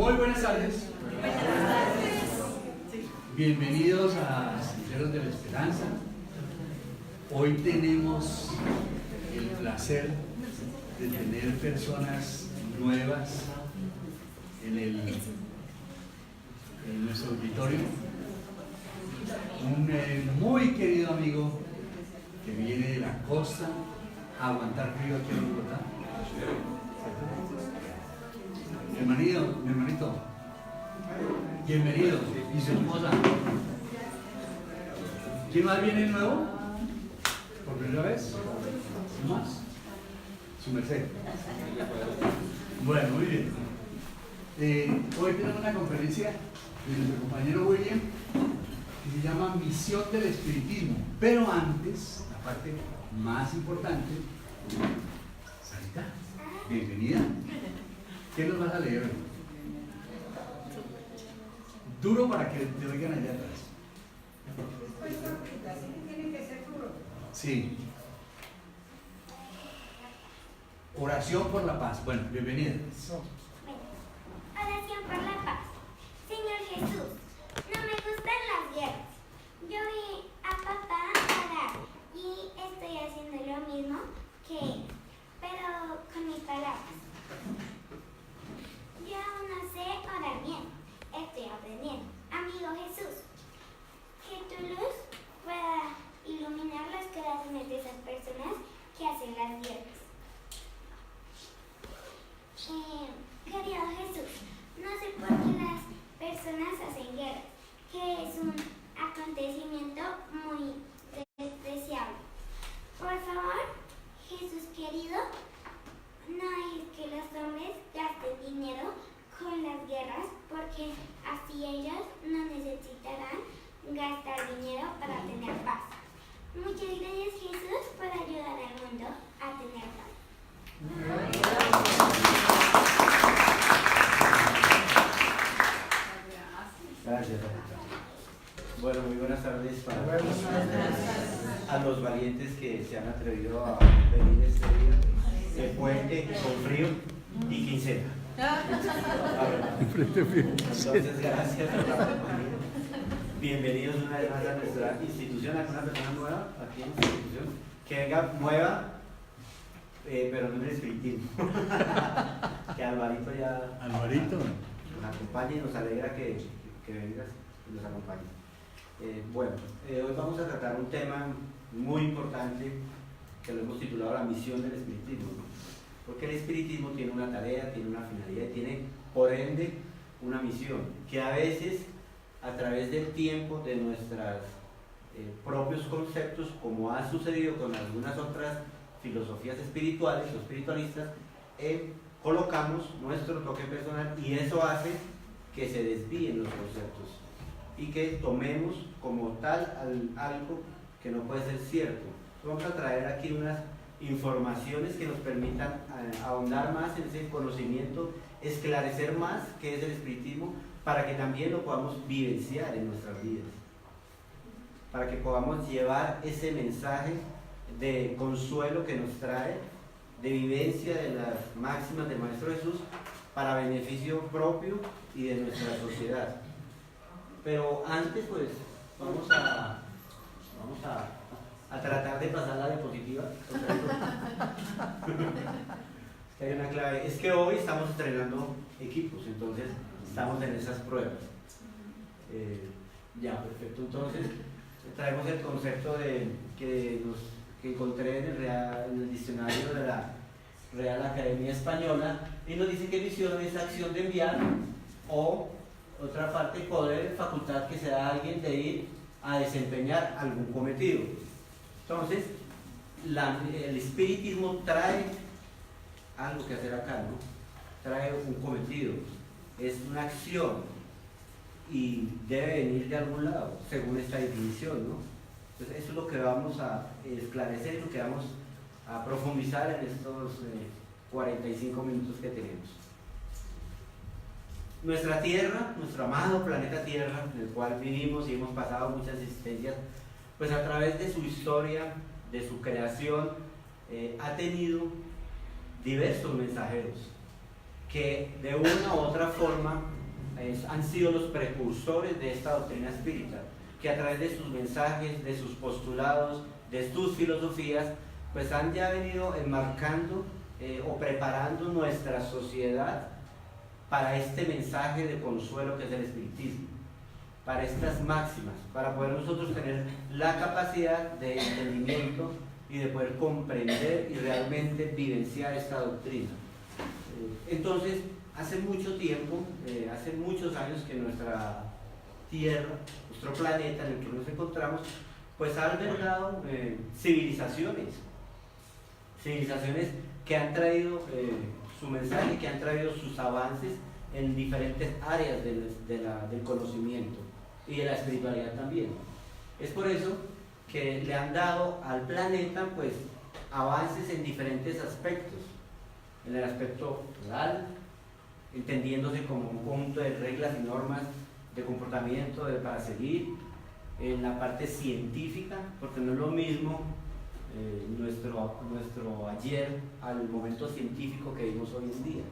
Muy buenas tardes. Bienvenidos a Senderos de la Esperanza. Hoy tenemos el placer de tener personas nuevas en nuestro auditorio. Un muy querido amigo que viene de la costa a aguantar frío aquí en Bogotá. Mi hermanito, bienvenido. ¿Y su esposa? ¿Quién más viene nuevo? ¿Por primera vez? ¿No más? Su merced. Bueno, muy bien. Hoy tenemos una conferencia de nuestro compañero William que se llama Misión del Espiritismo. Pero antes, la parte más importante, Sarita, bienvenida. ¿Qué nos vas a leer hoy? Duro para que te oigan allá atrás. Tiene que ser duro. Sí. Oración por la paz. Bueno, bienvenida. Oración por la paz. Señor Jesús, no me gustan las guerras. Yo vi a papá orar y estoy haciendo lo mismo que él, pero con mis palabras. Yo aún no sé orar bien. Estoy aprendiendo. Amigo Jesús, que tu luz pueda iluminar los corazones de esas personas que hacen las guerras. Querido Jesús, no sé por qué las personas hacen guerra, que es un acontecimiento muy despreciable. Por favor, Jesús querido, no dejes que los hombres gasten dinero con las guerras, porque así ellos no necesitarán gastar dinero para tener paz. Muchas gracias, Jesús, por ayudar al mundo a tener paz. Gracias. Bueno, muy buenas tardes para a los valientes que se han atrevido a venir este día de puente con frío y quincena. Entonces, gracias por la compañía. Bienvenidos una vez más a nuestra institución, a una persona nueva aquí en nuestra institución, que venga nueva, pero no en el espiritismo. Que Alvarito ya nos acompañe y nos alegra que vengas y nos acompañe. Hoy vamos a tratar un tema muy importante que lo hemos titulado la misión del espiritismo, ¿no? Porque el espiritismo tiene una tarea, tiene una finalidad y tiene, por ende, una misión que a veces, a través del tiempo, de nuestros propios conceptos, como ha sucedido con algunas otras filosofías espirituales o espiritualistas, colocamos nuestro toque personal y eso hace que se desvíen los conceptos y que tomemos como tal algo que no puede ser cierto. Vamos a traer aquí unas informaciones que nos permitan ahondar más en ese conocimiento, esclarecer más qué es el espiritismo, para que también lo podamos vivenciar en nuestras vidas, para que podamos llevar ese mensaje de consuelo que nos trae, de vivencia de las máximas del Maestro Jesús, para beneficio propio y de nuestra sociedad. Pero antes, pues, vamos a tratar de pasar la diapositiva. Hay una clave, es que hoy estamos estrenando equipos, entonces estamos en esas pruebas. Ya, perfecto. Entonces, traemos el concepto que encontré en el diccionario de la Real Academia Española, y nos dice que misión es acción de enviar, o otra parte, poder, facultad que se da a alguien de ir a desempeñar algún cometido. Entonces, el espiritismo trae algo que hacer acá, ¿no? Trae un cometido, es una acción y debe venir de algún lado, según esta definición, ¿no? Entonces, eso es lo que vamos a esclarecer, lo que vamos a profundizar en estos 45 minutos que tenemos. Nuestra Tierra, nuestro amado planeta Tierra, en el cual vivimos y hemos pasado muchas existencias, pues a través de su historia, de su creación, ha tenido diversos mensajeros que de una u otra forma han sido los precursores de esta doctrina espírita, que a través de sus mensajes, de sus postulados, de sus filosofías, pues han ya venido enmarcando o preparando nuestra sociedad para este mensaje de consuelo que es el espiritismo, para estas máximas, para poder nosotros tener la capacidad de entendimiento y de poder comprender y realmente vivenciar esta doctrina. Entonces, hace mucho tiempo, hace muchos años que nuestra Tierra, nuestro planeta en el que nos encontramos, pues ha albergado civilizaciones que han traído su mensaje, que han traído sus avances en diferentes áreas del conocimiento y de la espiritualidad también. Es por eso que le han dado al planeta pues avances en diferentes aspectos, en el aspecto moral, entendiéndose como un conjunto de reglas y normas de comportamiento para seguir, en la parte científica, porque no es lo mismo nuestro ayer al momento científico que vivimos hoy en día,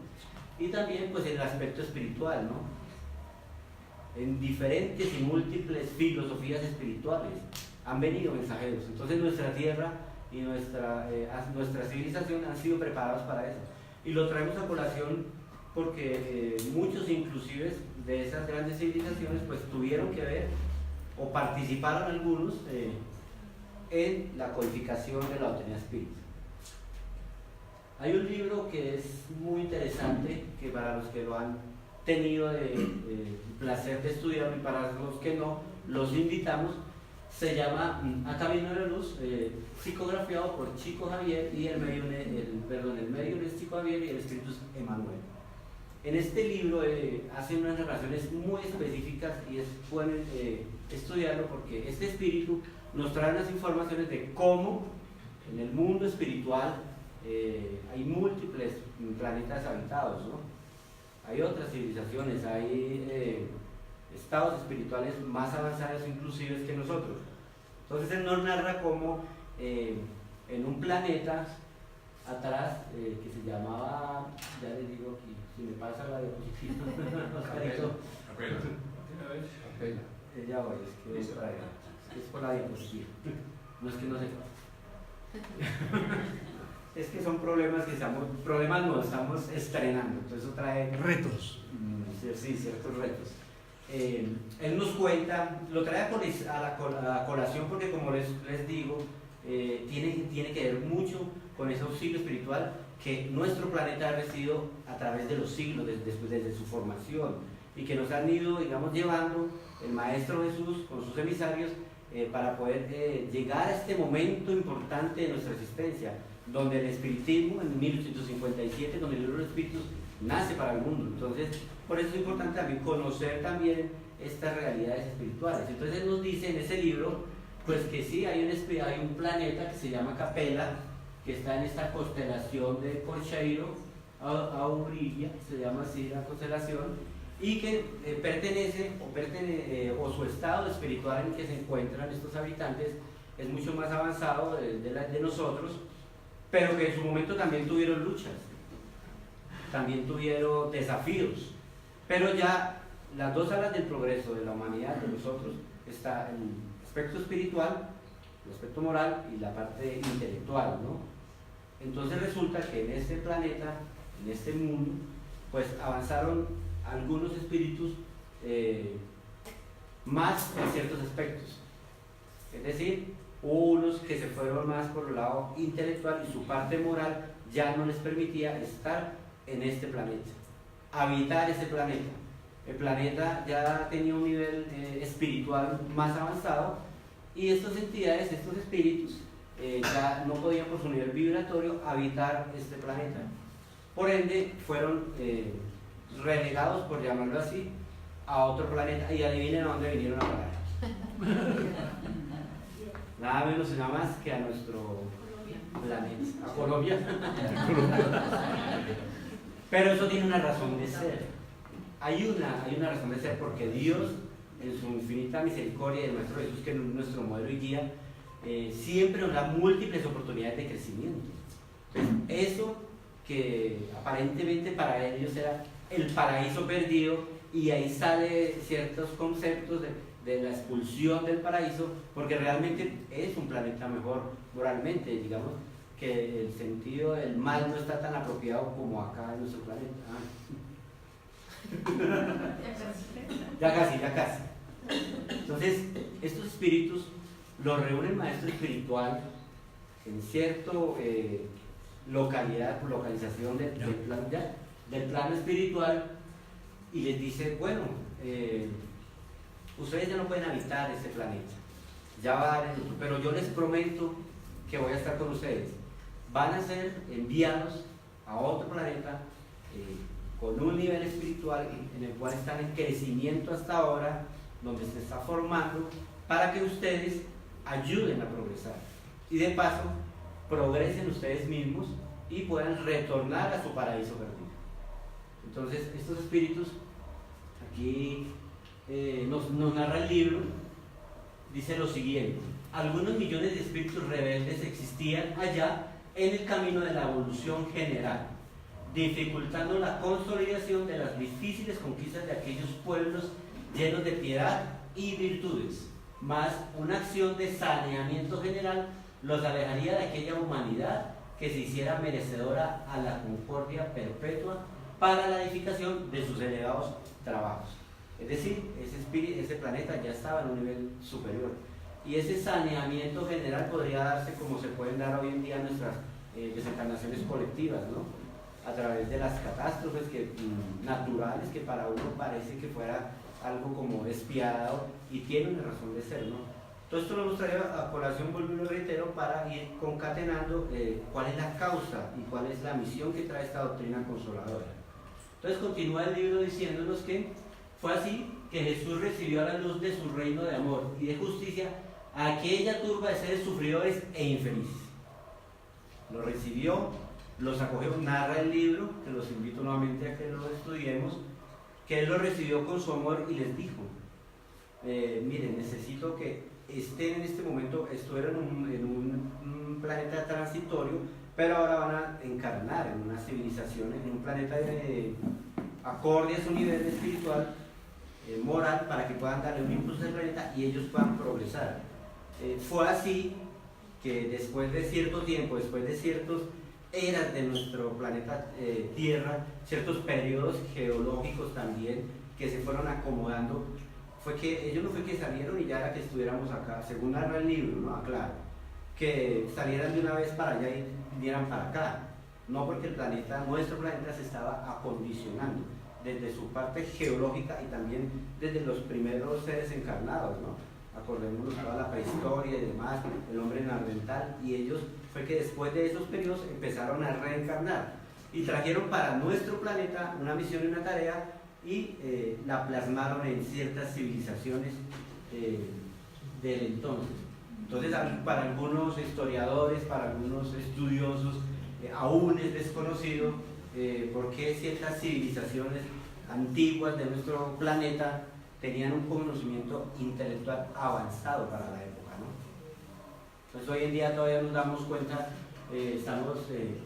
y también pues en el aspecto espiritual, ¿no? En diferentes y múltiples filosofías espirituales han venido mensajeros. Entonces nuestra tierra y nuestra civilización han sido preparados para eso, y lo traemos a colación porque muchos inclusive de esas grandes civilizaciones pues tuvieron que ver o participaron algunos en la codificación de la doctrina espírita. Hay un libro que es muy interesante, que para los que lo han tenido el placer de estudiar y para los que no, los invitamos. Se llama A Camino de la Luz, psicografiado por Chico Javier, y el medio es Chico Javier y el espíritu es Emanuel. En este libro hacen unas narraciones muy específicas y es bueno estudiarlo, porque este espíritu nos trae unas informaciones de cómo en el mundo espiritual hay múltiples planetas habitados, ¿no? Hay otras civilizaciones, hay estados espirituales más avanzados inclusive que nosotros. Entonces él nos narra cómo en un planeta atrás que se llamaba, ya les digo aquí, si me pasa la diapositiva, Capela. Ya voy, es que es por la diapositiva, no es que no se es que son problemas estamos estrenando, entonces eso trae Retos. sí, ciertos retos. Él nos cuenta, lo trae a la colación porque, como les digo, tiene que ver mucho con ese auxilio espiritual que nuestro planeta ha recibido a través de los siglos, desde su formación, y que nos han ido, digamos, llevando el Maestro Jesús con sus emisarios para poder llegar a este momento importante de nuestra existencia, donde el espiritismo, en 1857, donde el libro de los espíritus nace para el mundo. Entonces, por eso es importante también conocer también estas realidades espirituales. Entonces él nos dice en ese libro, pues que sí, hay un planeta que se llama Capela, que está en esta constelación de Corcheiro, Aurilia, se llama así la constelación, y que pertenece o su estado espiritual en el que se encuentran estos habitantes es mucho más avanzado de nosotros, pero que en su momento también tuvieron luchas, también tuvieron desafíos, pero ya las dos alas del progreso de la humanidad, de nosotros, está el aspecto espiritual, el aspecto moral y la parte intelectual, ¿no? Entonces resulta que en este planeta, en este mundo, pues avanzaron algunos espíritus más en ciertos aspectos, es decir, unos que se fueron más por el lado intelectual y su parte moral ya no les permitía estar en este planeta, habitar ese planeta. El planeta ya tenía un nivel espiritual más avanzado, y estas entidades, estos espíritus, ya no podían por su nivel vibratorio habitar este planeta. Por ende, fueron relegados, por llamarlo así, a otro planeta, y adivinen a dónde vinieron a parar. Nada menos y nada más que a nuestro planeta, a Colombia. Pero eso tiene una razón de ser. Hay una razón de ser, porque Dios, en su infinita misericordia de nuestro Jesús, que es nuestro modelo y guía, siempre nos da múltiples oportunidades de crecimiento. Entonces, eso que aparentemente para ellos era el paraíso perdido, y ahí sale ciertos conceptos de la expulsión del paraíso, porque realmente es un planeta mejor moralmente, digamos que el sentido del mal no está tan apropiado como acá en nuestro planeta. Ya casi. Entonces, estos espíritus los reúne el maestro espiritual en cierta localización del plano espiritual, y les dice, bueno, ustedes ya no pueden habitar este planeta, ya va a dar el otro, pero yo les prometo que voy a estar con ustedes. Van a ser enviados a otro planeta con un nivel espiritual en el cual están en crecimiento hasta ahora, donde se está formando, para que ustedes ayuden a progresar y de paso progresen ustedes mismos y puedan retornar a su paraíso perdido. Entonces estos espíritus, aquí nos narra el libro, dice lo siguiente: algunos millones de espíritus rebeldes existían allá en el camino de la evolución general, dificultando la consolidación de las difíciles conquistas de aquellos pueblos llenos de piedad y virtudes, más una acción de saneamiento general los alejaría de aquella humanidad que se hiciera merecedora a la concordia perpetua para la edificación de sus elevados trabajos. Es decir, ese planeta ya estaba en un nivel superior, y ese saneamiento general podría darse como se pueden dar hoy en día nuestras desencarnaciones colectivas, ¿no? A través de las catástrofes naturales, que para uno parece que fuera algo como despiadado, y tiene una razón de ser, ¿no? Todo esto lo hemos traído a colación, vuelvo y lo reitero, para ir concatenando cuál es la causa y cuál es la misión que trae esta doctrina consoladora. Entonces continúa el libro diciéndonos que fue así que Jesús recibió a la luz de su reino de amor y de justicia a aquella turba de seres sufridores e infelices. Lo recibió, los acogió, narra el libro, que los invito nuevamente a que lo estudiemos, que él lo recibió con su amor y les dijo, miren, necesito que estén en este momento, estuvieron en un planeta transitorio, pero ahora van a encarnar en una civilización, en un planeta acorde a su nivel espiritual, moral, para que puedan darle un impulso al planeta y ellos puedan progresar. Fue así que después de cierto tiempo, después de ciertas eras de nuestro planeta Tierra, ciertos periodos geológicos también que se fueron acomodando, fue que ellos no fue que salieron y ya era que estuviéramos acá, según narra el libro, ¿no? Aclaro, que salieran de una vez para allá y vinieran para acá, no, porque el planeta, nuestro planeta, se estaba acondicionando desde su parte geológica y también desde los primeros seres encarnados, ¿no? Acordémonos toda la prehistoria y demás, el hombre neandertal, y ellos fue que después de esos periodos empezaron a reencarnar y trajeron para nuestro planeta una misión y una tarea, y la plasmaron en ciertas civilizaciones del entonces. Entonces, para algunos historiadores, para algunos estudiosos, aún es desconocido por qué ciertas civilizaciones antiguas de nuestro planeta tenían un conocimiento intelectual avanzado para la época, ¿no? Entonces hoy en día todavía nos damos cuenta, estamos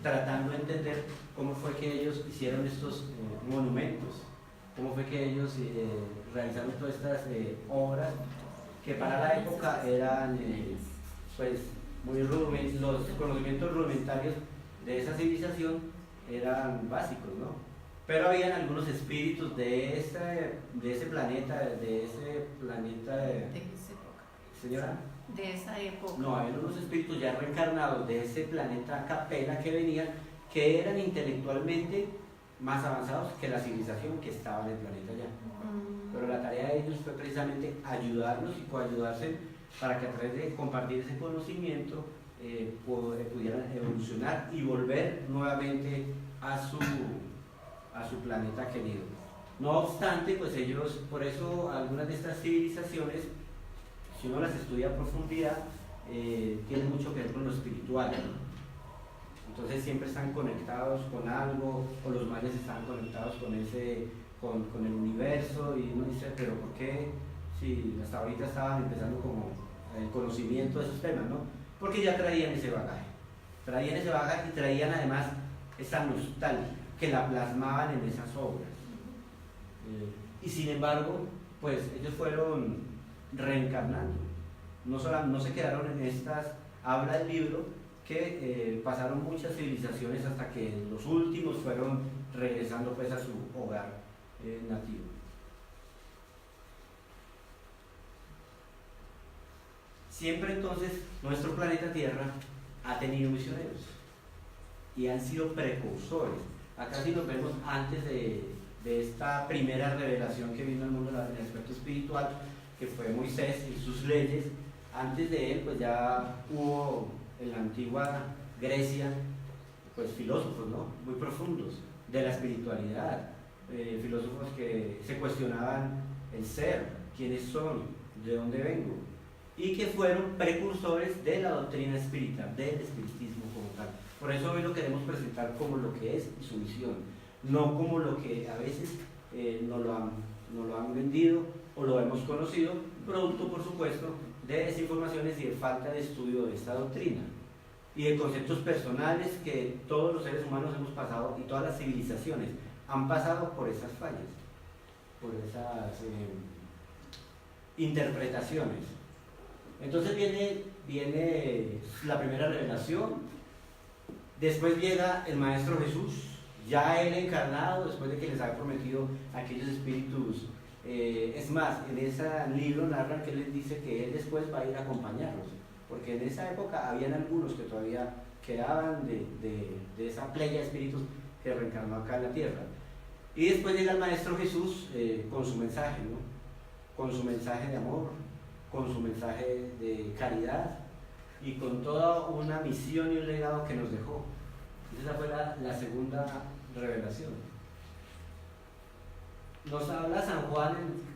tratando de entender cómo fue que ellos hicieron estos monumentos, cómo fue que ellos realizaron todas estas obras que para la época eran pues muy rudimentarios. Los conocimientos rudimentarios de esa civilización eran básicos, ¿no? Pero habían algunos espíritus de ese planeta, ¿De esa época? señora. De esa época. No, había unos espíritus ya reencarnados de ese planeta Capella que venían, que eran intelectualmente más avanzados que la civilización que estaba en el planeta ya. Pero la tarea de ellos fue precisamente ayudarnos y coayudarse para que a través de compartir ese conocimiento pudieran evolucionar y volver nuevamente a su planeta querido. No obstante, pues ellos, por eso algunas de estas civilizaciones, si uno las estudia a profundidad, tienen mucho que ver con lo espiritual, ¿no? Entonces siempre están conectados con algo, o los mayas están conectados con el universo, y uno dice, pero ¿por qué? Si hasta ahorita estaban empezando como el conocimiento de esos temas, ¿no? Porque ya traían ese bagaje y traían además esa nostalgia, que la plasmaban en esas obras. Y sin embargo, pues ellos fueron reencarnando. No se quedaron en estas, habla el libro, que pasaron muchas civilizaciones hasta que los últimos fueron regresando pues a su hogar nativo. Siempre entonces nuestro planeta Tierra ha tenido misioneros y han sido precursores. Acá si nos vemos antes de esta primera revelación que vino al mundo del aspecto espiritual, que fue Moisés y sus leyes, antes de él pues ya hubo en la antigua Grecia pues filósofos, ¿no?, muy profundos de la espiritualidad, filósofos que se cuestionaban el ser, quiénes son, de dónde vengo, y que fueron precursores de la doctrina espírita, del espiritismo como tal. Por eso hoy lo queremos presentar como lo que es su misión, no como lo que a veces nos lo han vendido o lo hemos conocido, producto por supuesto de desinformaciones y de falta de estudio de esta doctrina y de conceptos personales que todos los seres humanos hemos pasado y todas las civilizaciones han pasado por esas fallas, por esas interpretaciones. Entonces viene la primera revelación, después llega el Maestro Jesús, ya él encarnado, después de que les había prometido a aquellos espíritus. Es más, en ese libro narran que él les dice que él después va a ir a acompañarlos, porque en esa época habían algunos que todavía quedaban de esa playa de espíritus que reencarnó acá en la tierra. Y después llega el Maestro Jesús con su mensaje, ¿no?, con su mensaje de amor, con su mensaje de caridad y con toda una misión y un legado que nos dejó. Esa fue la segunda revelación. Nos habla San Juan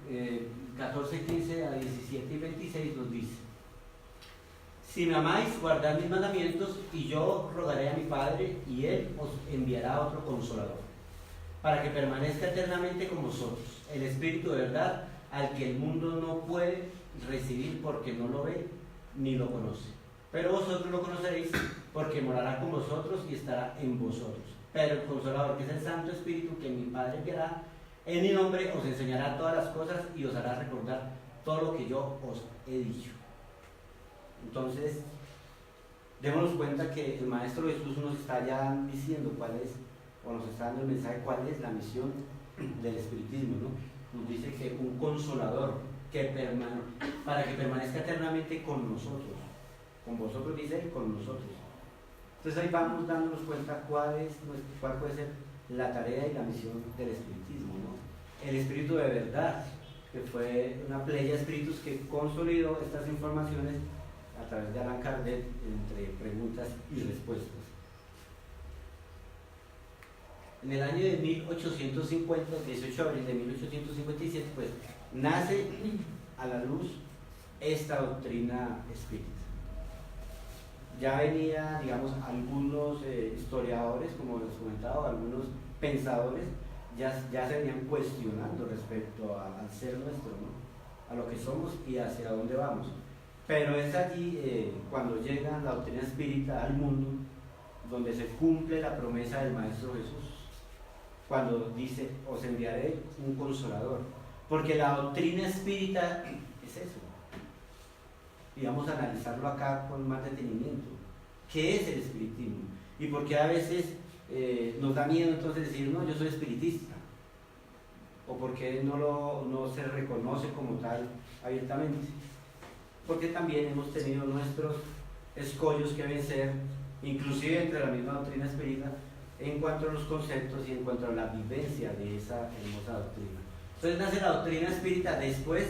en 14, 15 a 17 y 26, nos dice: si me amáis, guardad mis mandamientos, y yo rogaré a mi Padre, y Él os enviará otro Consolador, para que permanezca eternamente con vosotros, el Espíritu de verdad, al que el mundo no puede recibir porque no lo ve ni lo conoce. Pero vosotros lo conoceréis, porque morará con vosotros y estará en vosotros. Pero el Consolador, que es el Santo Espíritu, que mi Padre enviará en mi nombre, os enseñará todas las cosas y os hará recordar todo lo que yo os he dicho. Entonces, démonos cuenta que el Maestro Jesús nos está ya diciendo cuál es, o nos está dando el mensaje cuál es la misión del espiritismo, ¿no? Nos dice que un consolador para que permanezca eternamente con nosotros, con vosotros, dice él, con nosotros. Entonces ahí vamos dándonos cuenta cuál puede ser la tarea y la misión del espiritismo, ¿no? El espíritu de verdad, que fue una playa de espíritus que consolidó estas informaciones a través de Allan Kardec entre preguntas y respuestas. En el año de 1850, 18 de abril de 1857, pues nace a la luz esta doctrina espírita. Ya venía, digamos, algunos historiadores, como les comentaba, algunos pensadores, ya se venían cuestionando respecto al ser nuestro, ¿no?, a lo que somos y hacia dónde vamos. Pero es allí cuando llega la doctrina espírita al mundo, donde se cumple la promesa del Maestro Jesús, cuando dice: os enviaré un Consolador, porque la doctrina espírita es eso. Y vamos a analizarlo acá con más detenimiento. ¿Qué es el espiritismo? Y por qué a veces nos da miedo entonces decir: no, yo soy espiritista, o por qué no se reconoce como tal abiertamente. Porque también hemos tenido nuestros escollos que vencer, inclusive entre la misma doctrina espírita, en cuanto a los conceptos y en cuanto a la vivencia de esa hermosa doctrina. Entonces nace la doctrina espírita después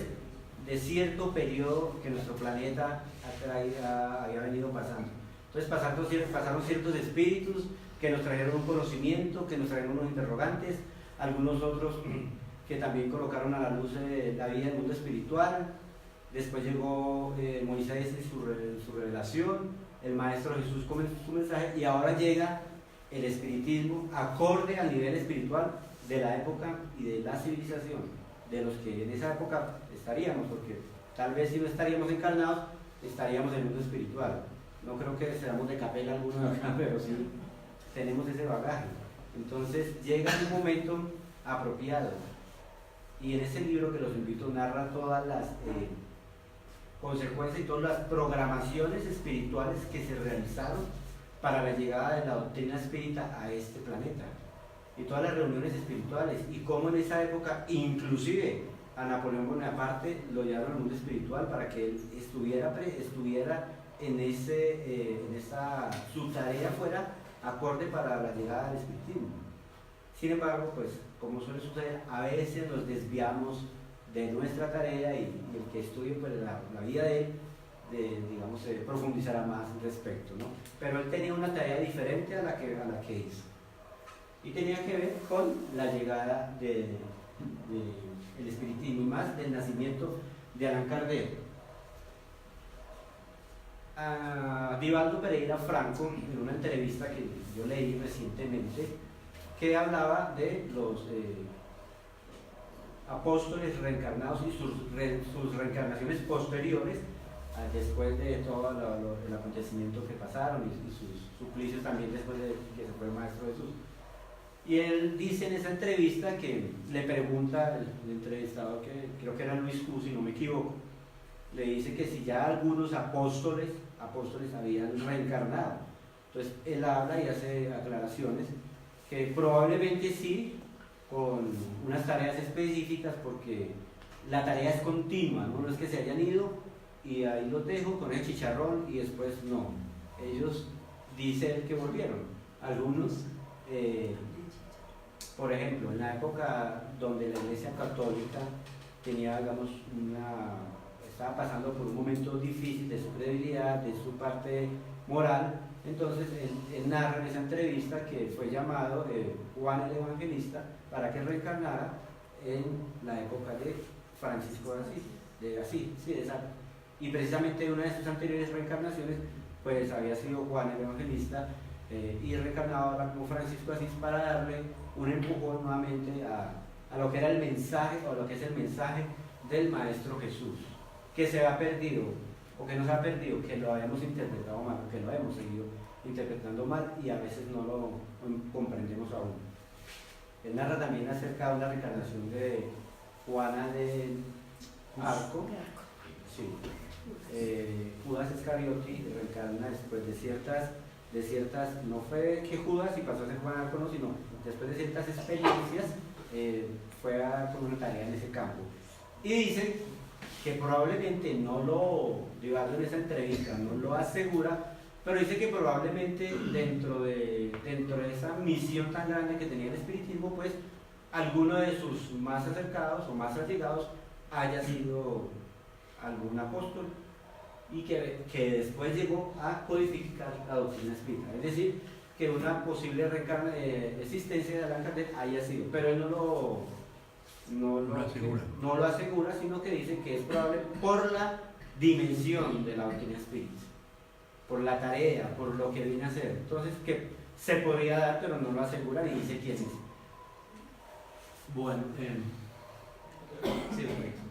de cierto periodo que nuestro planeta había venido pasando. Entonces pasaron ciertos espíritus que nos trajeron un conocimiento, que nos trajeron unos interrogantes, algunos otros que también colocaron a la luz la vida del mundo espiritual. Después llegó Moisés y su revelación, el Maestro Jesús con su mensaje, y ahora llega el espiritismo acorde al nivel espiritual de la época y de la civilización, de los que en esa época estaríamos, porque tal vez si no estaríamos encarnados, estaríamos en el mundo espiritual. No creo que seamos de capela alguno de acá, pero sí tenemos ese bagaje. Entonces llega un momento apropiado. Y en ese libro que los invito narra todas las consecuencias y todas las programaciones espirituales que se realizaron para la llegada de la doctrina espírita a este planeta. Y todas las reuniones espirituales. Y cómo en esa época, inclusive a Napoleón Bonaparte lo llevaron al mundo espiritual para que él estuviera en esa su tarea fuera acorde para la llegada del espiritismo. Sin embargo, pues como suele suceder, a veces nos desviamos de nuestra tarea y el que estudie pues, la vida de él, digamos, profundizará más al respecto, ¿no? Pero él tenía una tarea diferente a la que hizo. Y tenía que ver con la llegada del espiritismo y más del nacimiento de Allan Kardec. Divaldo Pereira Franco, en una entrevista que yo leí recientemente, que hablaba de los apóstoles reencarnados y sus reencarnaciones posteriores, después de todo el acontecimiento que pasaron y sus suplicios también después de que se fue el Maestro Jesús. Y él dice en esa entrevista que le pregunta el entrevistado, que creo que era Luis Q, si no me equivoco, le dice que si ya algunos apóstoles habían reencarnado. Entonces él habla y hace aclaraciones que probablemente sí, con unas tareas específicas, porque la tarea es continua, no es que se hayan ido y ahí los dejo con el chicharrón y después no. Ellos dicen que volvieron. Algunos, por ejemplo, en la época donde la Iglesia Católica tenía, digamos, estaba pasando por un momento difícil de su credibilidad, de su parte moral, entonces él narra en esa entrevista que fue llamado Juan el Evangelista para que reencarnara en la época de Francisco de Asís, sí, exacto. Y precisamente una de sus anteriores reencarnaciones pues había sido Juan el Evangelista y reencarnado ahora como Francisco de Asís para darle un empujón nuevamente a lo que era el mensaje, o lo que es el mensaje del Maestro Jesús, que se ha perdido, o que nos ha perdido, que lo habíamos interpretado mal, o que lo hemos seguido interpretando mal y a veces no lo comprendemos aún. Él narra también acerca de la reencarnación de Juana de Arco, sí. Judas Iscariote reencarna después de ciertas, no fue que Judas y pasó a ser Juan de Arco, no, sino después de ciertas experiencias fue con una tarea en ese campo. Y dice que probablemente no lo, Divaldo en esa entrevista no lo asegura, pero dice que probablemente dentro de esa misión tan grande que tenía el espiritismo, pues alguno de sus más acercados o más allegados haya sido algún apóstol y que después llegó a codificar la doctrina espírita. Es decir, que una posible existencia de Allan Kardec haya sido, pero él no lo asegura, sino que dice que es probable por la dimensión de la doctrina espírita, por la tarea, por lo que viene a hacer. Entonces, que se podría dar, pero no lo asegura ni dice quién es. Bueno, sí, perfecto.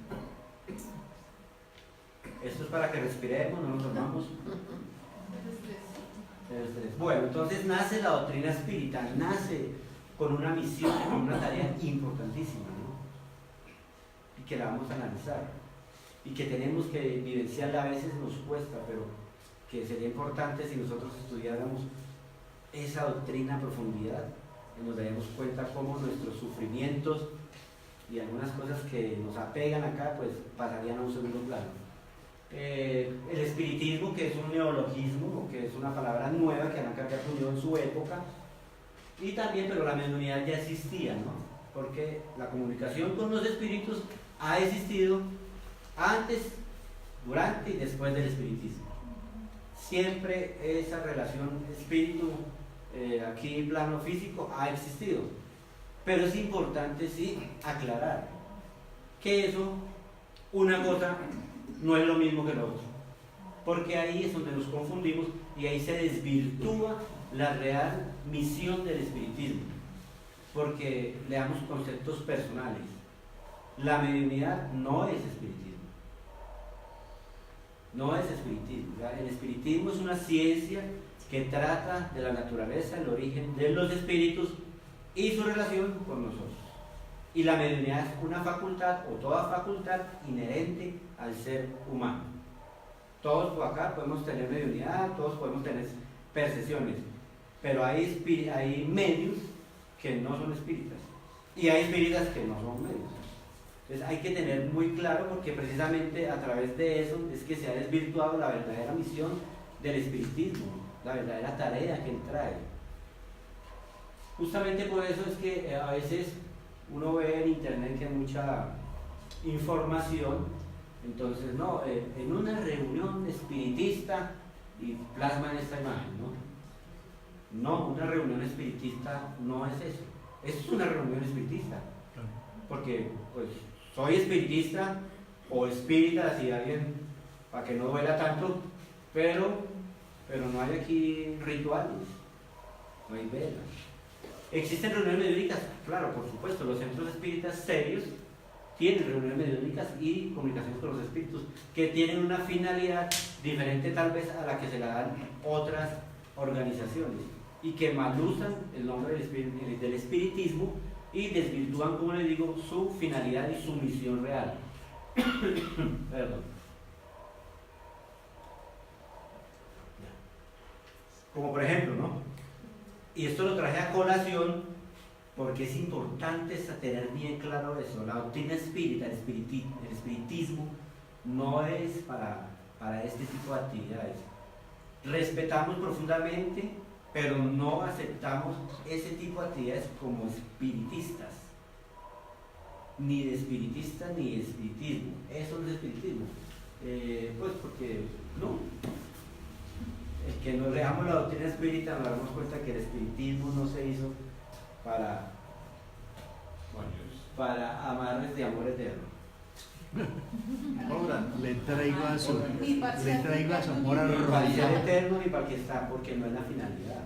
Esto es para que respiremos, no nos tomamos. Bueno, entonces nace la doctrina espírita, nace con una misión, con una tarea importantísima, ¿no? Y que la vamos a analizar y que tenemos que vivenciarla. A veces nos cuesta, pero que sería importante si nosotros estudiáramos esa doctrina a profundidad y nos daríamos cuenta cómo nuestros sufrimientos y algunas cosas que nos apegan acá pues pasarían a un segundo plano. El espiritismo, que es un neologismo, que es una palabra nueva que Allan Kardec acuñó en su época, y también, pero la mediunidad ya existía, ¿no? Porque la comunicación con los espíritus ha existido antes, durante y después del espiritismo. Siempre esa relación espíritu, aquí en plano físico, ha existido, pero es importante sí aclarar que eso, una cosa no es lo mismo que lo otro, porque ahí es donde nos confundimos y ahí se desvirtúa la real misión del espiritismo, porque le damos conceptos personales. La mediunidad no es espiritismo, no es espiritismo. El espiritismo es una ciencia que trata de la naturaleza, el origen de los espíritus y su relación con nosotros. Y la mediunidad es una facultad o toda facultad inherente al ser humano. Todos por acá podemos tener mediunidad, todos podemos tener percepciones, pero hay medios que no son espíritas y hay espíritas que no son medios. Entonces hay que tener muy claro, porque precisamente a través de eso es que se ha desvirtuado la verdadera misión del espiritismo, la verdadera tarea que él trae. Justamente por eso es que a veces uno ve en internet que hay mucha información, entonces no, en una reunión espiritista y plasman esta imagen, no, una reunión espiritista no es eso, es una reunión espiritista, porque pues soy espiritista o espírita, si alguien, para que no duela tanto, pero no hay aquí rituales, no hay velas. ¿Existen reuniones mediúnicas? Claro, por supuesto, los centros espíritas serios tienen reuniones mediúnicas y comunicaciones con los espíritus que tienen una finalidad diferente tal vez a la que se la dan otras organizaciones y que malusan el nombre del espiritismo y desvirtúan, como les digo, su finalidad y su misión real. Perdón. Como por ejemplo, y esto lo traje a colación porque es importante tener bien claro eso. La doctrina espírita, el espiritismo, no es para este tipo de actividades. Respetamos profundamente, pero no aceptamos ese tipo de actividades como espiritistas. Ni de espiritistas ni de espiritismo. Eso no es espiritismo. Pues porque no. El que nos leamos la doctrina espírita nos damos cuenta que el espiritismo no se hizo para amarres de amor eterno. Ahora le traigo a su amor Ni para ser arrojado. eterno ni para que está, porque no es la finalidad.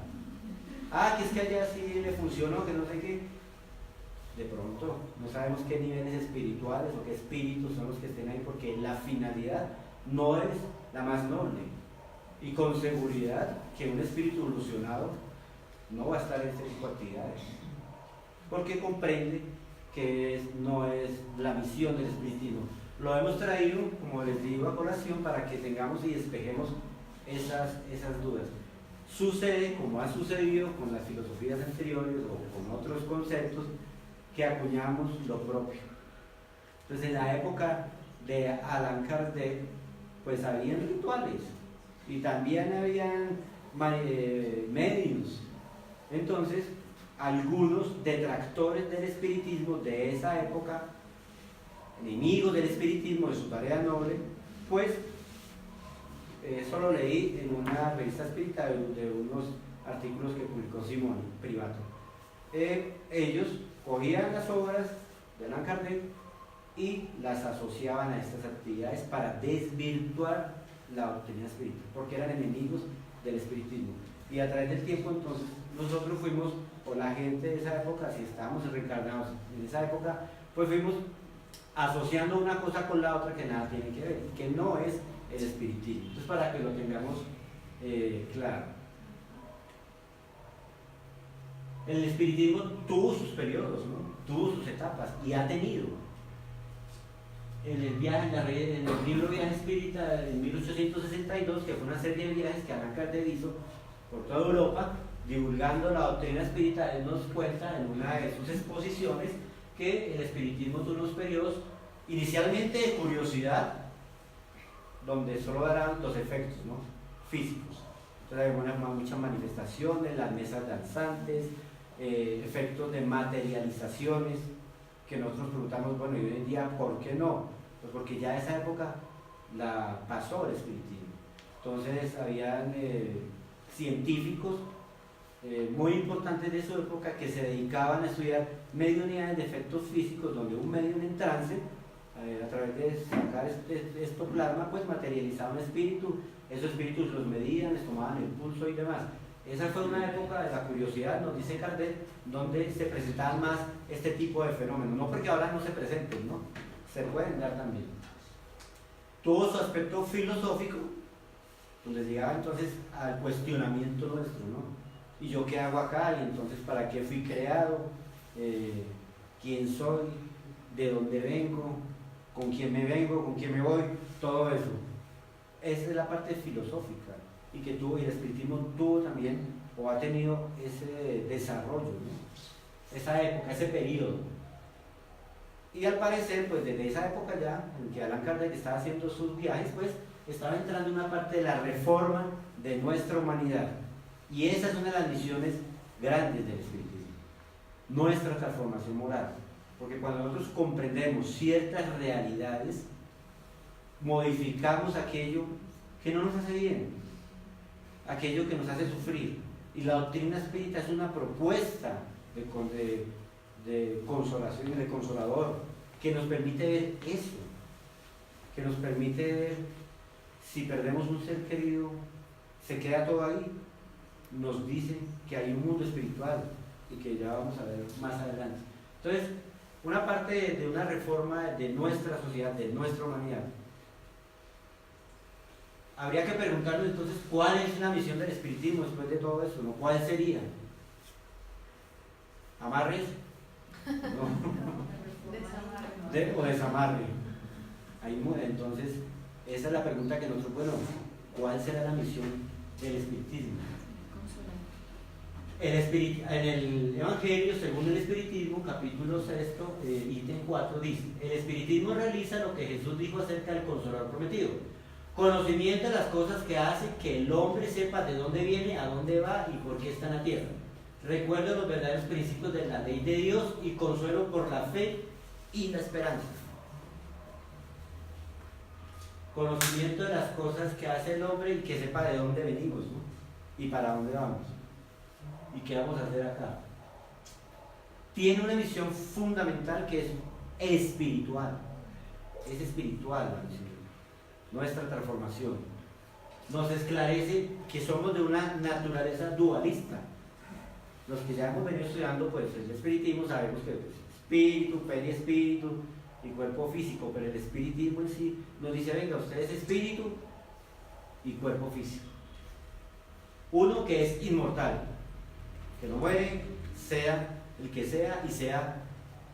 Que es que allá sí le funcionó, que no sé qué. De pronto, no sabemos qué niveles espirituales o qué espíritus son los que estén ahí, porque la finalidad no es la más noble. Y con seguridad que un espíritu evolucionado no va a estar en este tipo de actividades, porque comprende que no es la misión del espiritismo. Lo hemos traído, como les digo, a colación para que tengamos y despejemos esas dudas. Sucede, como ha sucedido con las filosofías anteriores o con otros conceptos, que acuñamos lo propio. Entonces, en la época de Allan Kardec, pues habían rituales y también habían medios. Entonces, algunos detractores del espiritismo de esa época, enemigos del espiritismo, de su tarea noble, pues eso lo leí en una revista espírita de unos artículos que publicó Simón Privato. Ellos cogían las obras de Allan Kardec y las asociaban a estas actividades para desvirtuar la doctrina espírita, porque eran enemigos del espiritismo. Y a través del tiempo, entonces, nosotros fuimos, o la gente de esa época, si estábamos reencarnados en esa época, pues fuimos asociando una cosa con la otra que nada tiene que ver, que no es el espiritismo. Entonces, para que lo tengamos claro. El espiritismo tuvo sus periodos, tuvo sus etapas, y ha tenido. En el libro Viaje Espírita en 1862, que fue una serie de viajes que Allan Kardec hizo por toda Europa, divulgando la doctrina espírita, él nos cuenta en una de sus exposiciones que el espiritismo tuvo unos periodos inicialmente de curiosidad, donde solo darán los efectos físicos. Entonces hay muchas manifestaciones, las mesas danzantes, efectos de materializaciones, que nosotros preguntamos, bueno, y hoy en día, ¿por qué no? Pues porque ya esa época la pasó el espiritismo. Entonces habían científicos muy importantes de su época que se dedicaban a estudiar mediunidades de efectos físicos, donde un medium en trance, a través de sacar esto plasma, pues materializaba un espíritu, esos espíritus los medían, les tomaban el pulso y demás. Esa fue una época de la curiosidad, nos dice Kardec, donde se presentaban más este tipo de fenómenos, no porque ahora no se presenten, se pueden dar también. Tuvo su aspecto filosófico, donde llegaba entonces al cuestionamiento nuestro, ¿no? ¿Y yo qué hago acá? Y entonces, ¿para qué fui creado? ¿Quién soy? ¿De dónde vengo? ¿Con quién me vengo? ¿Con quién me voy? Todo eso. Esa es la parte filosófica y que tuvo, y el espiritismo tuvo también, o ha tenido ese desarrollo, ¿no? Esa época, ese periodo. Y al parecer, pues desde esa época ya, en que Allan Kardec estaba haciendo sus viajes, pues estaba entrando en una parte de la reforma de nuestra humanidad. Y esa es una de las misiones grandes del espiritismo, nuestra transformación moral. Porque cuando nosotros comprendemos ciertas realidades, modificamos aquello que no nos hace bien, aquello que nos hace sufrir. Y la doctrina espírita es una propuesta de consolación y de consolador, que nos permite ver eso, que nos permite ver si perdemos un ser querido, se queda todo ahí. Nos dice que hay un mundo espiritual y que ya vamos a ver más adelante. Entonces, una parte de una reforma de nuestra sociedad, de nuestra humanidad. Habría que preguntarnos entonces cuál es la misión del espiritismo después de todo eso, ¿no? ¿Cuál sería? ¿Amarres? No. O desamarre. Entonces, esa es la pregunta que nosotros, bueno, ¿cuál será la misión del espiritismo? En el Evangelio, según el Espiritismo, capítulo 6, ítem 4, dice: el espiritismo realiza lo que Jesús dijo acerca del Consolador prometido. Conocimiento de las cosas que hace que el hombre sepa de dónde viene, a dónde va y por qué está en la tierra. Recuerdo los verdaderos principios de la ley de Dios y consuelo por la fe y la esperanza. Conocimiento de las cosas que hace el hombre y que sepa de dónde venimos, ¿no? Y para dónde vamos. ¿Y qué vamos a hacer acá? Tiene una misión fundamental que es espiritual. Es espiritual la misión. Nuestra transformación. Nos esclarece que somos de una naturaleza dualista. Los que ya hemos venido estudiando pues el espiritismo sabemos que pues, espíritu, periespíritu y cuerpo físico, pero el espiritismo en sí nos dice: venga, usted es espíritu y cuerpo físico. Uno que es inmortal, que no muere, sea el que sea y sea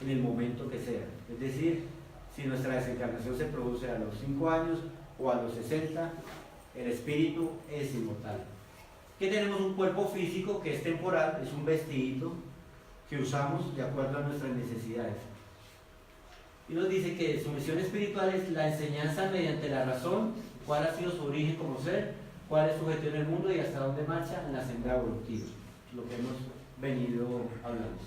en el momento que sea. Es decir, si nuestra desencarnación se produce a los 5 años o a los 60, el espíritu es inmortal. Que tenemos un cuerpo físico que es temporal, es un vestidito que usamos de acuerdo a nuestras necesidades. Y nos dice que su misión espiritual es la enseñanza mediante la razón, cuál ha sido su origen como ser, cuál es su gestión en el mundo y hasta dónde marcha en la senda evolutiva. Lo que hemos venido hablando.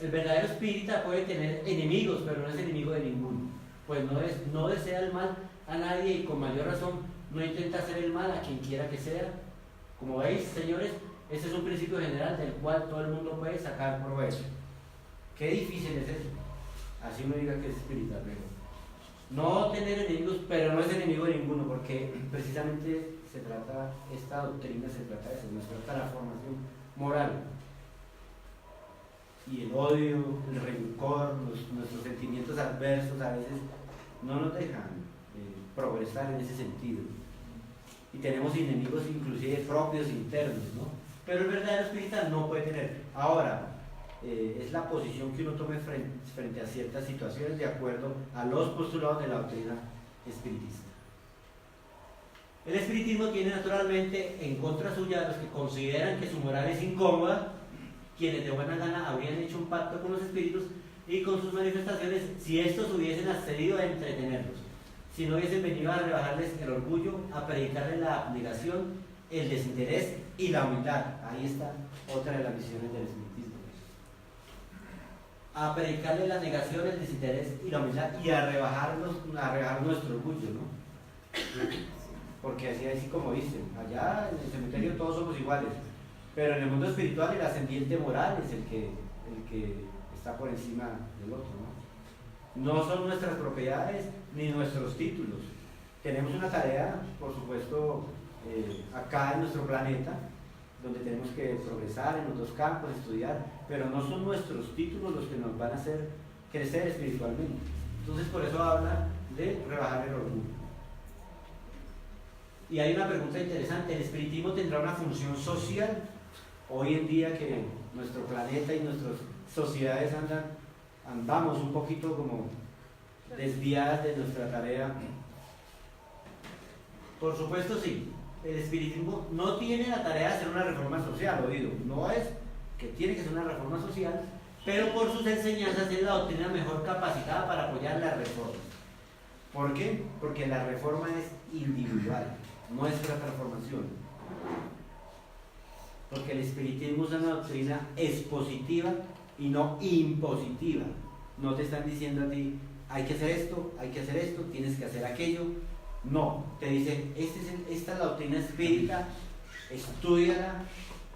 El verdadero espírita puede tener enemigos, pero no es enemigo de ninguno. Pues no desea el mal a nadie y con mayor razón no intenta hacer el mal a quien quiera que sea. Como veis, señores, ese es un principio general del cual todo el mundo puede sacar provecho. Qué difícil es eso. Así uno diga que es espírita, pero no tener enemigos, pero no es enemigo de ninguno, porque precisamente esta doctrina se trata de eso, nuestra transformación moral. Y el odio, el rencor, nuestros sentimientos adversos a veces no nos dejan progresar en ese sentido. Y tenemos enemigos inclusive propios internos, ¿no? Pero el verdadero espírita no puede tener. Ahora, es la posición que uno tome frente a ciertas situaciones de acuerdo a los postulados de la doctrina espiritista. El espiritismo tiene naturalmente en contra suya a los que consideran que su moral es incómoda, quienes de buena gana habrían hecho un pacto con los espíritus y con sus manifestaciones si estos hubiesen accedido a entretenerlos, si no hubiesen venido a rebajarles el orgullo, a predicarles la abnegación, el desinterés y la humildad. Ahí está otra de las misiones del espiritismo. A predicarles la negación, el desinterés y la humildad y a rebajar nuestro orgullo, ¿no? Porque así como dicen, allá en el cementerio todos somos iguales, pero en el mundo espiritual el ascendiente moral es el que está por encima del otro, ¿no? No son nuestras propiedades ni nuestros títulos. Tenemos una tarea, por supuesto, acá en nuestro planeta, donde tenemos que progresar en los dos campos, estudiar, pero no son nuestros títulos los que nos van a hacer crecer espiritualmente. Entonces por eso habla de rebajar el orgullo. Y hay una pregunta interesante, ¿el espiritismo tendrá una función social? Hoy en día que nuestro planeta y nuestras sociedades andamos un poquito como desviadas de nuestra tarea. Por supuesto sí, el espiritismo no tiene la tarea de hacer una reforma social, oído, no es que tiene que ser una reforma social, pero por sus enseñanzas es la doctrina mejor capacitada para apoyar la reforma. ¿Por qué? Porque la reforma es individual, nuestra transformación. Porque el espiritismo es una doctrina expositiva y no impositiva. No te están diciendo a ti, hay que hacer esto, tienes que hacer aquello. No, te dicen, esta es la doctrina espírita, estúdiala,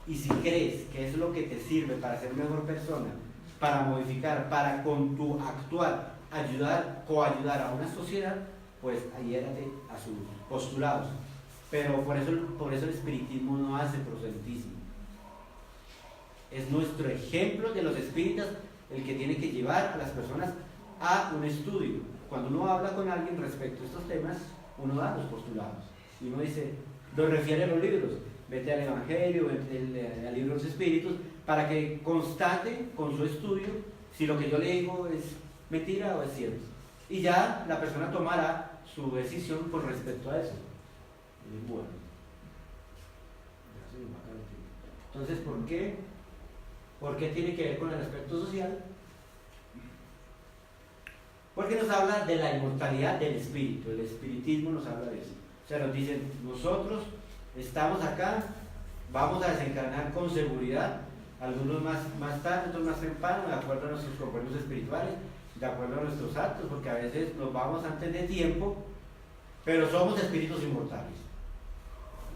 y si crees que es lo que te sirve para ser mejor persona, para modificar, para con tu actuar coayudar a una sociedad, pues adhiérate a sus postulados. Pero por eso el espiritismo no hace proselitismo. Es nuestro ejemplo de los espíritas el que tiene que llevar a las personas a un estudio. Cuando uno habla con alguien respecto a estos temas, uno da los postulados. Y uno dice, lo refiere a los libros, vete al Evangelio, vete al libro de los Espíritus, para que constate con su estudio si lo que yo le digo es mentira o es cierto. Y ya la persona tomará su decisión con respecto a eso. Y bueno, entonces, ¿por qué? ¿Por qué tiene que ver con el aspecto social? Porque nos habla de la inmortalidad del espíritu. El espiritismo nos habla de eso. O sea, nos dicen, nosotros estamos acá, vamos a desencarnar con seguridad, algunos más tarde, otros más temprano, de acuerdo a nuestros compromisos espirituales, de acuerdo a nuestros actos, porque a veces nos vamos antes de tiempo, pero somos espíritus inmortales.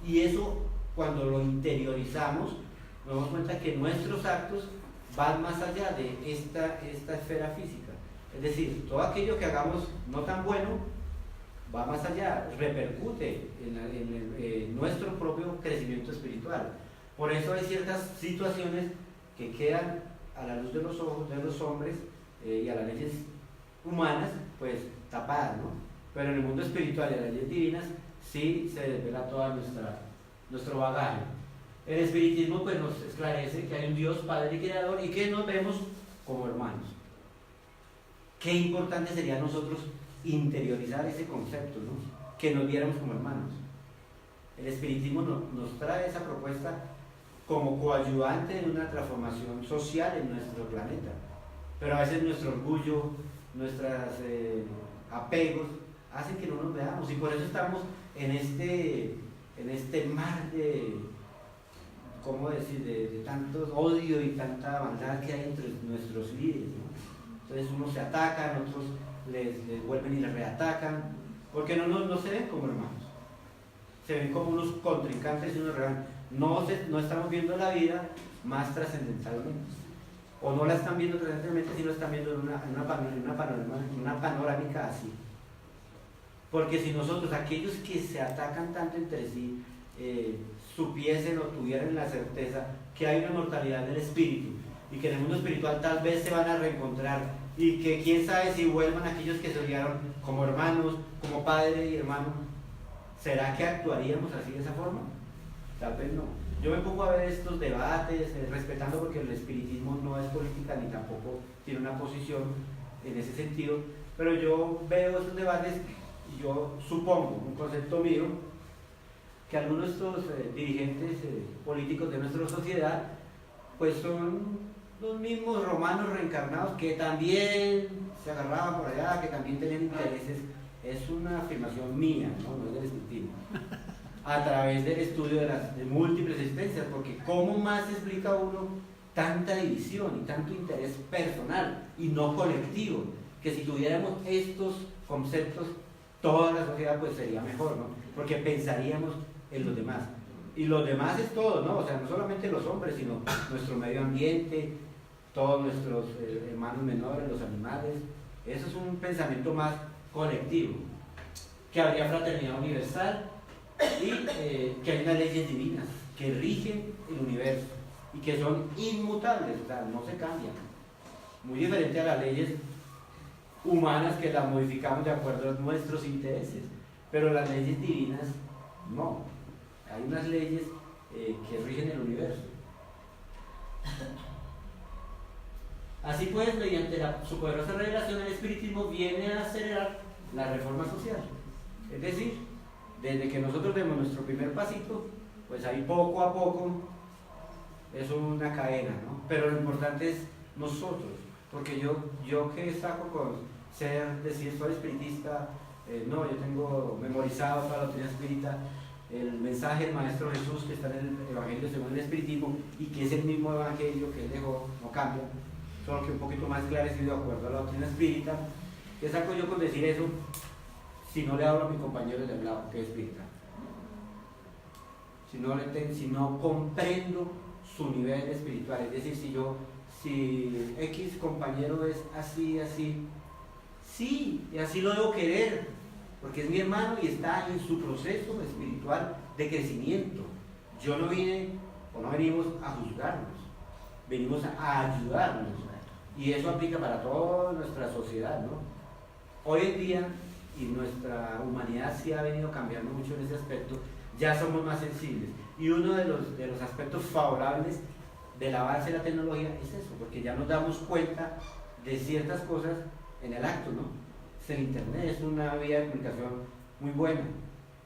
Y eso, cuando lo interiorizamos, nos damos cuenta que nuestros actos van más allá de esta esfera física. Es decir, todo aquello que hagamos no tan bueno va más allá, repercute en nuestro propio crecimiento espiritual. Por eso hay ciertas situaciones que quedan a la luz de los ojos de los hombres y a las leyes humanas, pues tapadas, ¿no? Pero en el mundo espiritual y en las leyes divinas sí se desvela todo nuestro bagaje. El espiritismo pues nos esclarece que hay un Dios Padre y Creador y que nos vemos como hermanos. Qué importante sería a nosotros interiorizar ese concepto, ¿no? Que nos viéramos como hermanos. El espiritismo nos trae esa propuesta como coayudante en una transformación social en nuestro planeta. Pero a veces nuestro orgullo, nuestros apegos hacen que no nos veamos y por eso estamos en este mar de, ¿cómo decir?, de tanto odio y tanta maldad que hay entre nuestros líderes, ¿no? Entonces unos se atacan, otros les vuelven y les reatacan, porque no se ven como hermanos, se ven como unos contrincantes y unos regalos. No estamos viendo la vida más trascendentalmente, o no la están viendo trascendentalmente, sino están viendo en una panorámica así. Porque si nosotros, aquellos que se atacan tanto entre sí, supiesen o tuvieran la certeza que hay una mortalidad del espíritu y que en el mundo espiritual tal vez se van a reencontrar y que quién sabe si vuelvan aquellos que se odiaron como hermanos, como padre y hermano, ¿será que actuaríamos así de esa forma? Tal vez no. Yo me pongo a ver estos debates, respetando porque el espiritismo no es política ni tampoco tiene una posición en ese sentido, pero yo veo estos debates y yo supongo, un concepto mío, que algunos de estos dirigentes políticos de nuestra sociedad pues son los mismos romanos reencarnados que también se agarraban por allá, que también tenían intereses. Es una afirmación mía, no es del espiritismo, a través del estudio de múltiples existencias, porque ¿cómo más explica uno tanta división y tanto interés personal y no colectivo? Que si tuviéramos estos conceptos, toda la sociedad pues sería mejor, ¿no? Porque pensaríamos en los demás. Y los demás es todo, ¿no? O sea, no solamente los hombres, sino nuestro medio ambiente, todos nuestros hermanos menores, los animales. Eso es un pensamiento más colectivo. Que habría fraternidad universal y que hay unas leyes divinas que rigen el universo y que son inmutables, o sea, no se cambian. Muy diferente a las leyes humanas que las modificamos de acuerdo a nuestros intereses. Pero las leyes divinas No, hay unas leyes que rigen el universo. Así pues, mediante su poderosa revelación, el espiritismo viene a acelerar la reforma social. Es decir, desde que nosotros demos nuestro primer pasito, pues ahí poco a poco es una cadena, ¿no? Pero lo importante es nosotros, porque yo que saco con decir soy espiritista, no, yo tengo memorizado toda la doctrina espírita, el mensaje del Maestro Jesús que está en el Evangelio según el Espiritismo y que es el mismo Evangelio que él dejó, no cambia, solo que un poquito más esclarecido de acuerdo a la doctrina espírita. ¿Qué saco yo con decir eso si no le hablo a mi compañero del lado que es espírita? Si no comprendo su nivel espiritual, es decir, si X compañero es así, sí, y así lo debo querer, porque es mi hermano y está en su proceso espiritual de crecimiento. Yo no vine o no venimos a juzgarnos, venimos a ayudarnos, y eso aplica para toda nuestra sociedad, ¿no? Hoy en día, y nuestra humanidad sí ha venido cambiando mucho en ese aspecto, ya somos más sensibles, y uno de los aspectos favorables del avance de la tecnología es eso, porque ya nos damos cuenta de ciertas cosas en el acto, ¿no? El internet es una vía de comunicación muy buena,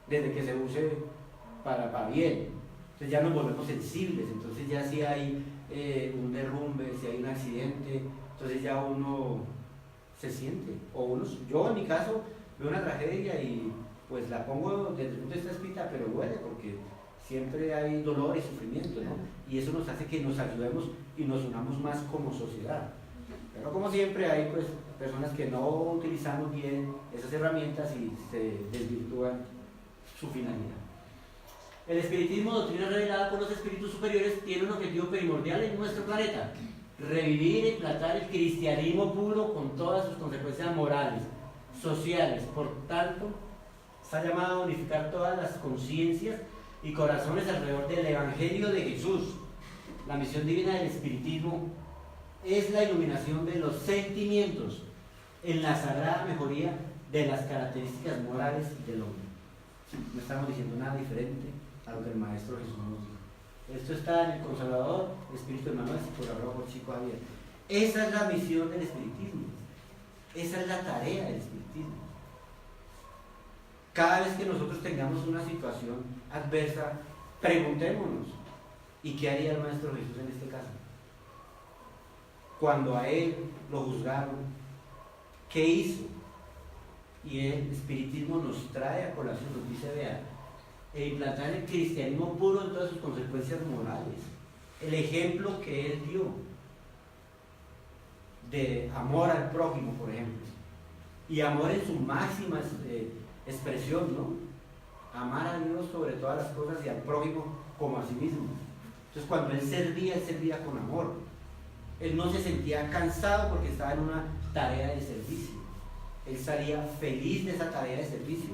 desde que se use para bien. Entonces ya nos volvemos sensibles, entonces ya si hay un derrumbe, si hay un accidente, entonces ya uno se siente, yo en mi caso veo una tragedia y pues la pongo desde el punto de vista espírita, pero duele porque siempre hay dolor y sufrimiento, ¿no? Y eso nos hace que nos ayudemos y nos unamos más como sociedad. Pero como siempre hay pues personas que no utilizamos bien esas herramientas y se desvirtúan su finalidad. El espiritismo, doctrina revelada por los espíritus superiores, tiene un objetivo primordial en nuestro planeta: revivir e implantar el cristianismo puro con todas sus consecuencias morales, sociales. Por tanto, está llamado a unificar todas las conciencias y corazones alrededor del Evangelio de Jesús. La misión divina del espiritismo es la iluminación de los sentimientos en la sagrada mejoría de las características morales del hombre. No estamos diciendo nada diferente a lo que el Maestro Jesús nos dijo. Esto está en el Consolador, Espíritu de Manuel, psicografado por Chico Javier. Esa es la misión del espiritismo. Esa es la tarea del espiritismo. Cada vez que nosotros tengamos una situación adversa, preguntémonos: ¿y qué haría el Maestro Jesús en este caso? Cuando a él lo juzgaron, ¿qué hizo? Y el espiritismo nos trae a colación, nos dice: vea, implantar el cristianismo puro en todas sus consecuencias morales. El ejemplo que él dio de amor al prójimo, por ejemplo, y amor en su máxima expresión, ¿no? Amar a Dios sobre todas las cosas y al prójimo como a sí mismo. Entonces, cuando él servía con amor. Él no se sentía cansado porque estaba en una tarea de servicio. Él salía feliz de esa tarea de servicio.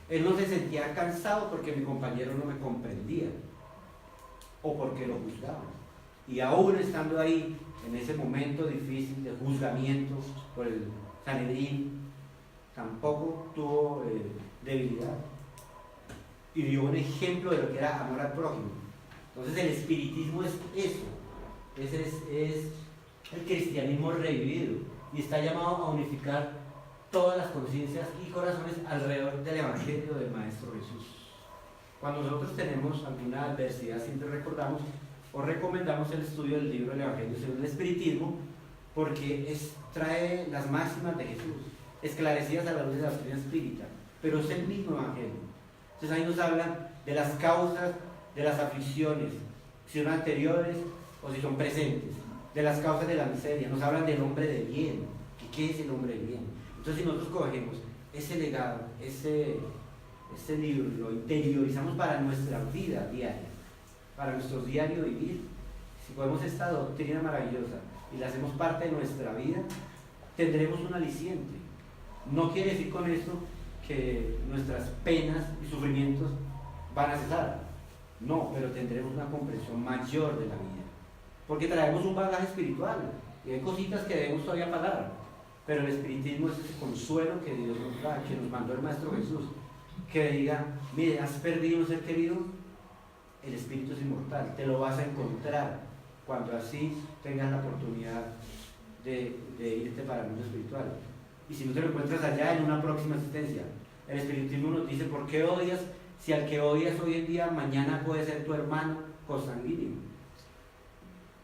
Él no se sentía cansado porque mi compañero no me comprendía o porque lo juzgaba. Y aún estando ahí, en ese momento difícil de juzgamiento por el Sanedrín, tampoco tuvo debilidad. Y dio un ejemplo de lo que era amor al prójimo. Entonces el espiritismo es eso. Es el cristianismo revivido y está llamado a unificar todas las conciencias y corazones alrededor del Evangelio del Maestro Jesús. Cuando nosotros tenemos alguna adversidad, siempre recordamos o recomendamos el estudio del libro del Evangelio según el Espiritismo, porque trae las máximas de Jesús, esclarecidas a la luz de la doctrina espírita, pero es el mismo Evangelio. Entonces ahí nos hablan de las causas de las aflicciones, si son anteriores o si son presentes, de las causas de la miseria, nos hablan del hombre de bien. ¿Y qué es el hombre de bien? Entonces, si nosotros cogemos ese legado, ese libro, lo interiorizamos para nuestra vida diaria, para nuestro diario vivir, si cogemos esta doctrina maravillosa y la hacemos parte de nuestra vida, tendremos un aliciente. No quiere decir con esto que nuestras penas y sufrimientos van a cesar, no, pero tendremos una comprensión mayor de la vida, porque traemos un bagaje espiritual y hay cositas que debemos todavía pagar, pero el espiritismo es ese consuelo que Dios nos da, que nos mandó el Maestro Jesús. que diga, mire, has perdido un ser querido, el espíritu es inmortal, te lo vas a encontrar cuando así tengas la oportunidad de irte para el mundo espiritual. Y si no te lo encuentras allá, en una próxima existencia. El espiritismo nos dice, ¿por qué odias? Si al que odias hoy en día, mañana puede ser tu hermano consanguíneo.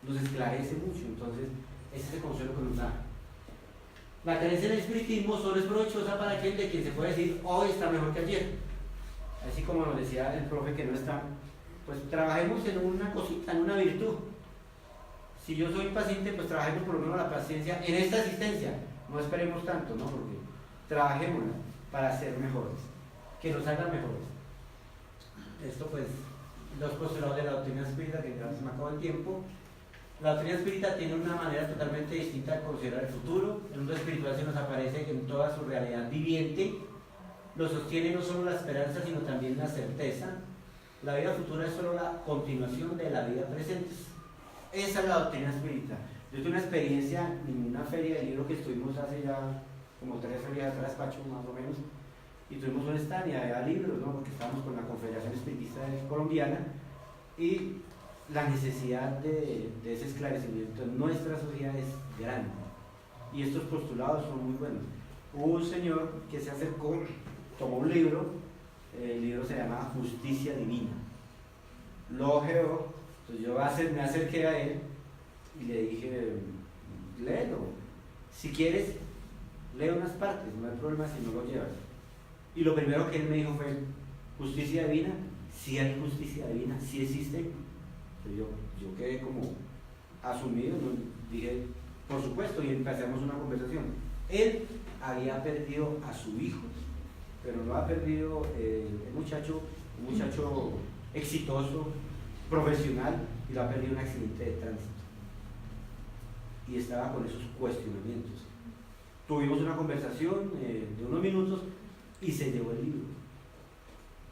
Nos esclarece mucho, entonces ese es el consuelo que nos da. La creencia en el espiritismo solo es provechosa para aquel de quien se puede decir, hoy está mejor que ayer. Así como nos decía el profe que no está, pues trabajemos en una cosita, en una virtud. Si yo soy paciente, pues trabajemos por lo menos la paciencia en esta existencia. No esperemos tanto, ¿no? Porque trabajémosla para ser mejores, que nos hagan mejores. Esto pues, los postulados de la doctrina espírita, que ya se me acabó el tiempo. La doctrina espírita tiene una manera totalmente distinta de considerar el futuro. El mundo espiritual se nos aparece en toda su realidad viviente. Lo sostiene no solo la esperanza, sino también la certeza. La vida futura es solo la continuación de la vida presente. Esa es la doctrina espírita. Yo tuve una experiencia en una feria de libro que estuvimos hace ya como 3 ferias atrás, Pacho, más o menos, y tuvimos un stand y había libros, ¿no? Porque estábamos con la Confederación Espiritista Colombiana y la necesidad de ese esclarecimiento en nuestra sociedad es grande. Y estos postulados son muy buenos. Hubo un señor que se acercó, tomó un libro, el libro se llamaba Justicia Divina. Lo ojeó, entonces yo me acerqué a él y le dije, léelo. Si quieres, lee unas partes, no hay problema si no lo llevas. Y lo primero que él me dijo fue, ¿justicia divina? Sí hay justicia divina, sí existe. Yo quedé como asumido, ¿no? Dije, por supuesto, y empezamos una conversación. Él había perdido a su hijo, pero no ha perdido un muchacho exitoso, profesional, y lo ha perdido en un accidente de tránsito. Y estaba con esos cuestionamientos. Tuvimos una conversación de unos minutos y se llevó el libro.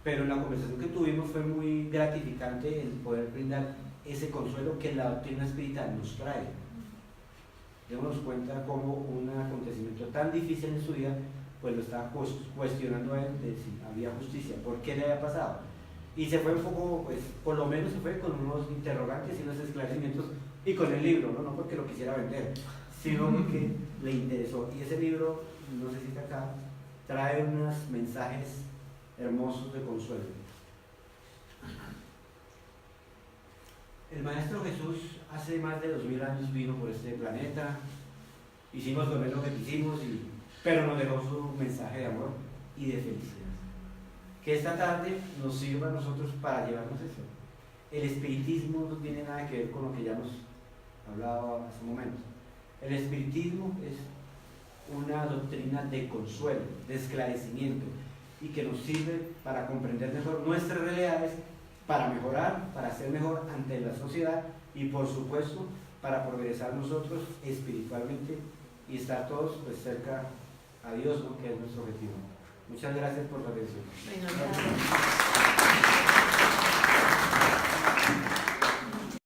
Pero en la conversación que tuvimos fue muy gratificante el poder brindar ese consuelo que la doctrina espírita nos trae. Démonos cuenta cómo un acontecimiento tan difícil en su vida, pues lo estaba cuestionando a él de si había justicia, por qué le había pasado. Y se fue un poco, pues, por lo menos se fue con unos interrogantes y unos esclarecimientos y con el libro, no porque lo quisiera vender, sino porque le interesó. Y ese libro, no sé si está acá, trae unos mensajes hermosos de consuelo. El Maestro Jesús hace más de 2000 años vino por este planeta, hicimos con él lo que quisimos, pero nos dejó su mensaje de amor y de felicidad. Que esta tarde nos sirva a nosotros para llevarnos eso. El espiritismo no tiene nada que ver con lo que ya hemos hablado hace un momento. El espiritismo es una doctrina de consuelo, de esclarecimiento, y que nos sirve para comprender mejor nuestras realidades, para mejorar, para ser mejor ante la sociedad y por supuesto para progresar nosotros espiritualmente y estar todos pues cerca a Dios, ¿no? Que es nuestro objetivo. Muchas gracias por su atención. Bueno,